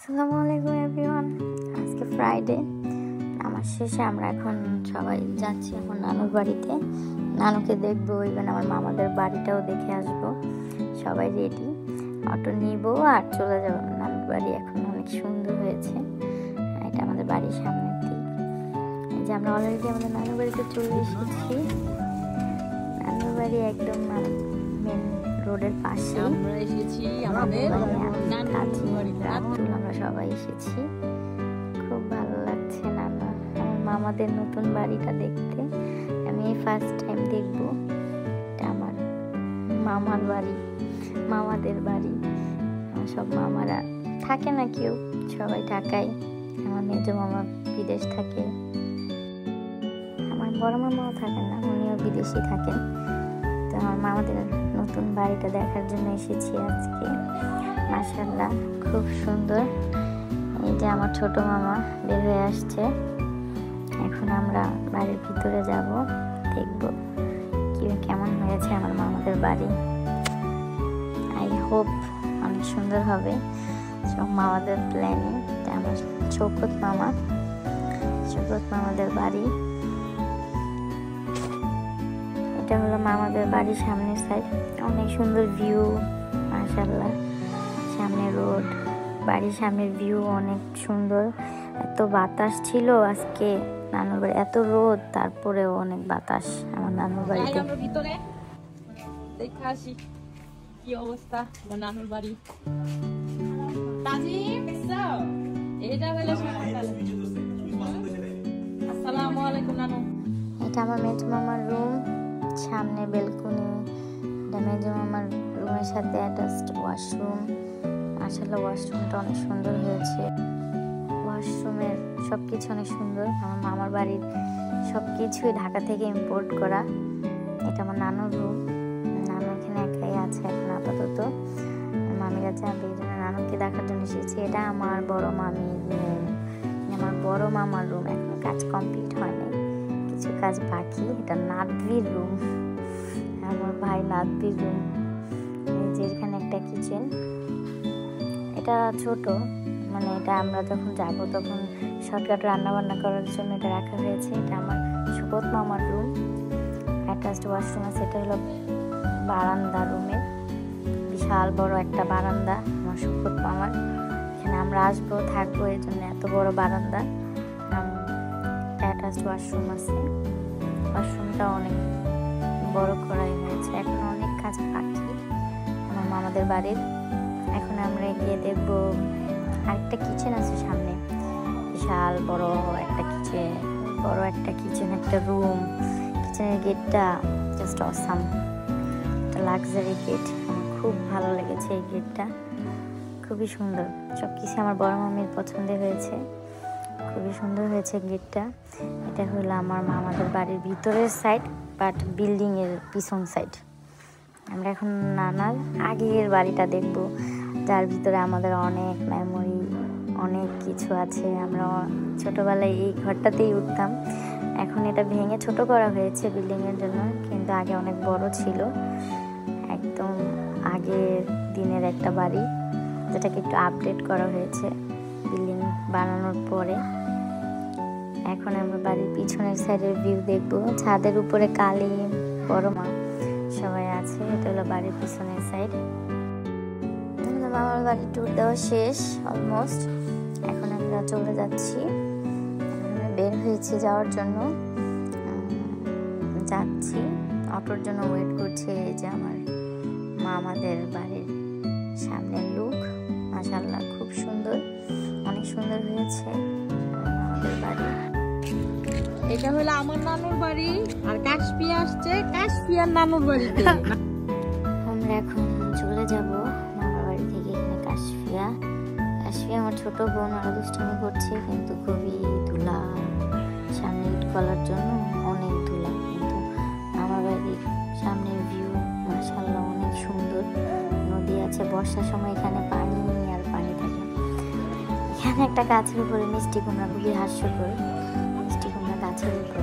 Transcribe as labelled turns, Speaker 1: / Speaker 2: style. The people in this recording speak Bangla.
Speaker 1: আসসালামু আলাইকুম এভরিওয়ান। আজকে ফ্রাইডে, আমার শেষে আমরা এখন সবাই যাচ্ছি এখন নানুর বাড়িতে। নানুকে দেখবো, ইভেন আমার মামাদের বাড়িটাও দেখে আসবো। সবাই রেডি, অটো নিব আর চলে যাবো নানুর বাড়ি। এখন অনেক সুন্দর হয়েছে, এটা আমাদের বাড়ির সামনের দিক। এই যে আমরা অলরেডি আমাদের নানুর বাড়িতে চলে এসেছি। নানুর বাড়ি একদম মেন রোডের পাশে
Speaker 2: আমরা এসেছি আমাদের
Speaker 1: আমরা সবাই এসেছি। খুব ভালো লাগছে আমার মামাদের নতুন বাড়িটা দেখতে। আমি ফার্স্ট টাইম দেখবো। এটা আমার মামার বাড়ি, মামাদের বাড়ি। সব মামারা থাকে না, কেউ সবাই ঢাকায়। আমার মেজো মামা বিদেশ থাকে, আমার বড় মামাও থাকেন না, উনিও বিদেশি থাকেন। তো আমার মামাদের নতুন বাড়িটা দেখার জন্য এসেছি আজকে। মাশাআল্লাহ খুব সুন্দর। এই যে আমার ছোট মামা বের হয়ে আসছে। এখন আমরা বাড়ির ভিতরে যাব, দেখব কেমন হয়েছে আমার মামাদের বাড়ি। আই হোপ অনেক সুন্দর হবে। সব মামাদের প্ল্যানিং। আমার শৌকত মামাদের বাড়ি। এটা হলো মামাদের বাড়ির সামনের সাইড। অনেক সুন্দর ভিউ, মাশাআল্লাহ। সামনে রোড, বাড়ির সামনের ভিউ অনেক সুন্দর। এত বাতাস ছিল আজকে নানুর বাড়ি, এত রোদ, তারপরেও অনেক বাতাস আমার নানুর বাড়িতে।
Speaker 2: আমরা ভিতরে দেখে আসি কি অবস্থা আমার নানুর বাড়ি। তাজিম এটা হলো আসসালামু আলাইকুম নানু।
Speaker 1: এটা আমার মেজো মামার রুম, সামনে বেলকনি। এটা মেজো মামার রুমের সাথে অ্যাটাচড ওয়াশরুম। আসলে ওয়াশরুমটা অনেক সুন্দর হয়েছে। ওয়াশরুমের সবকিছু অনেক সুন্দর। আমার মামার বাড়ির সবকিছুই ঢাকা থেকে ইম্পোর্ট করা। এটা আমার নানুর রুম। নানু এখানে একাই আছে এখন আপাতত। মামিরা যাবে, এই জন্য নানুকে দেখার জন্য এসেছি। এটা আমার বড় মামির রুম, আমার বড় মামার রুম। এখন কাজ কমপ্লিট হয়নি, কিছু কাজ বাকি। এটা নাতবির রুম, আমার ভাই নাতবির রুম। এই যে এখানে একটা কিচেন। এটা ছোট, মানে এটা আমরা যখন যাব তখন শর্টকাট রান্না বান্না করার জন্য এটা রাখা হয়েছে। এটা আমার শৌকত মামার রুম, অ্যাটাচড ওয়াশরুম আছে। এটা হলো বারান্দা রুমের, বিশাল বড় একটা বারান্দা আমার শৌকত মামার। এখানে আমরা আসবো, থাকবো, এর জন্য এত বড় বারান্দা। অ্যাটাচড ওয়াশরুম আছে। ওয়াশরুমটা অনেক বড় করাই হয়েছে। এখন অনেক কাজ বাকি আমার মামাদের বাড়ির। এখন আমরা গিয়ে দেখবো আরেকটা কিচেন আছে সামনে, বিশাল বড় একটা কিচেন, একটা রুম। কিচেনের গেটটা জাস্ট অসাম, একটা লাক্সারি গেট। আমার খুব ভালো লেগেছে এই গেটটা, খুবই সুন্দর। সব কিছু আমার বড় মামির পছন্দের হয়েছে, খুবই সুন্দর হয়েছে গেটটা। এটা হলো আমার মামাদের বাড়ির ভিতরের সাইড, বাট বিল্ডিং এর পিছন সাইড। আমরা এখন নানার আগের বাড়িটা দেখব, যার ভিতরে আমাদের অনেক মেমোরি, অনেক কিছু আছে। আমরা ছোটবেলায় এই ঘরটাতেই উঠতাম। এখন এটা ভেঙে ছোট করা হয়েছে বিল্ডিং এর জন্য, কিন্তু আগে অনেক বড় ছিল। একদম আগের দিনের একটা বাড়ি, যেটাকে একটু আপডেট করা হয়েছে বিল্ডিং বানানোর পরে। এখন আমরা বাড়ির পিছনের সাইডের ভিউ দেখবো। ছাদের উপরে কালী, বড় মা সবাই আছে। এটা হলো বাড়ির পিছনের সাইড। মামার বাড়ির ট্যুর দেওয়া শেষ অলমোস্ট। এখন আমরা চলে যাচ্ছি, বের হয়েছি যাওয়ার জন্য। যাচ্ছি, অটোর জন্য ওয়েট করছি। এই যে আমার মামাদের বাড়ির সামনের লুক, মাশাআল্লাহ খুব সুন্দর, অনেক সুন্দর হয়েছে আমাদের বাড়ি।
Speaker 2: এটা হলো আমার নানুর বাড়ি, আর কাশপিয়া আসছে কাশপিয়ার নানুর বাড়িতে।
Speaker 1: আমরা এখন চলে যাব মামার বাড়ি থেকে। এখানে কাশপিয়া আমার ছোট বোন, ওরা দুষ্টামি করছে, কিন্তু খুবই ধুলা। সামনে ইট করার জন্য অনেক ধুলা, কিন্তু আমার বাড়ির সামনের ভিউ মাশাআল্লাহ অনেক সুন্দর। নদী আছে, বর্ষার সময় এখানে পানি আর পানি থাকে। এখানে একটা গাছের উপরে মিষ্টি কুমড়া, খুবই হাস্যকর, মিষ্টি কুমড়া গাছের উপরে।